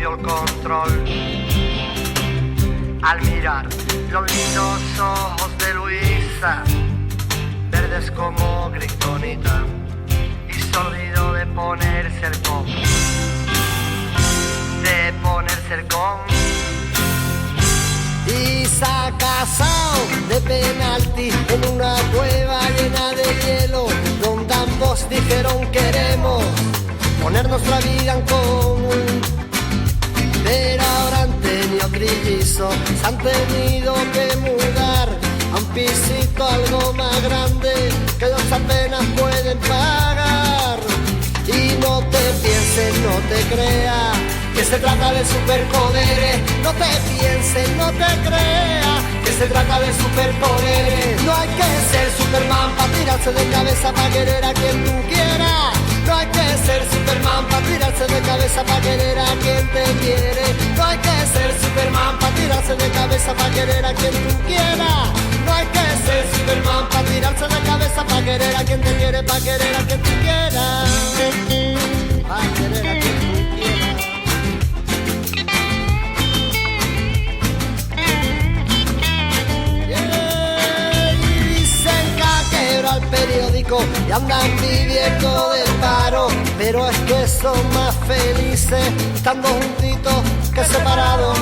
perdió el control al mirar los lindos ojos de Luisa, verdes como kriptonita, y se olvidó de ponerse el con, y se ha casado de penalti en una cueva llena de hielo, donde ambos dijeron queremos poner nuestra vida en común. Pero ahora han tenido trillizos, se han tenido que mudar a un pisito algo más grande que ellos apenas pueden pagar. Y no te pienses, no te creas que se trata de superpoderes. No te pienses, no te creas que se trata de superpoderes. No hay que ser Superman para tirarse de cabeza para querer a quien tú quieras. No hay que ser Superman para tirarse de cabeza para querer a quien te quiere. No hay que ser Superman para tirarse de cabeza para querer a quien tú quieras. No hay que ser Superman para tirarse de cabeza para querer a quien te quiere, para querer a quien tú quieras. Para querer a quien tú quieras. Al periódico y andan viviendo del paro, pero es que son más felices estando juntitos que separados.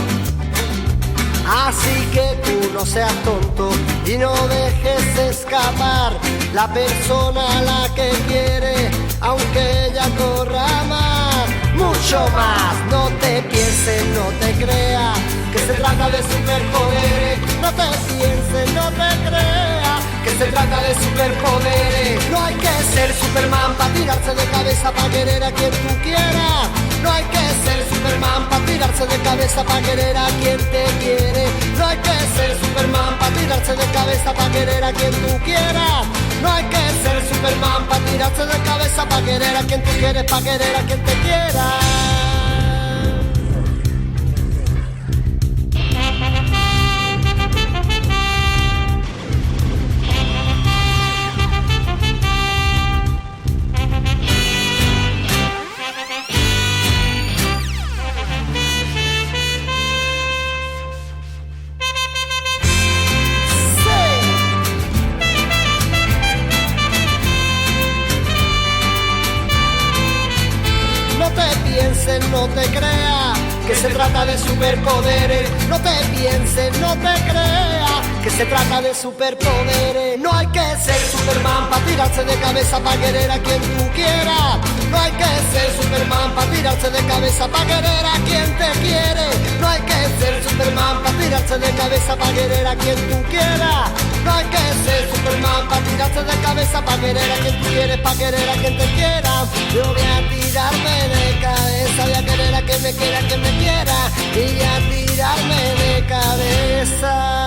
Así que tú no seas tonto y no dejes escapar la persona a la que quieres, aunque ella corra más, mucho más. No te pienses, no te creas que se trata de superpoderes. No te pienses, no te creas que se trata de superpoderes. No hay que ser Superman para tirarse de cabeza para querer a quien tú quieras. No hay que ser Superman para tirarse de cabeza para querer a quien te quiere. No hay que ser Superman para tirarse de cabeza para querer a quien tú quieras. No hay que ser Superman para tirarse de cabeza para querer a quien tú quieres, para querer a quien te quiera. No te creas que se trata de superpoderes. No te pienses, no te creas que se trata de superpoderes. No hay que ser Superman para tirarse de cabeza para querer a quien tú quieras. No hay que ser Superman para tirarse de cabeza para querer a quien te quiere. No hay que ser Superman para tirarse de cabeza para querer a quien tú quieras. No hay que ser Superman para tirarse de cabeza para querer a quien tú quieres, para querer a quien te quiera. Yo voy a tirarme de cabeza, voy a querer a quien me quiera, y a tirarme de cabeza.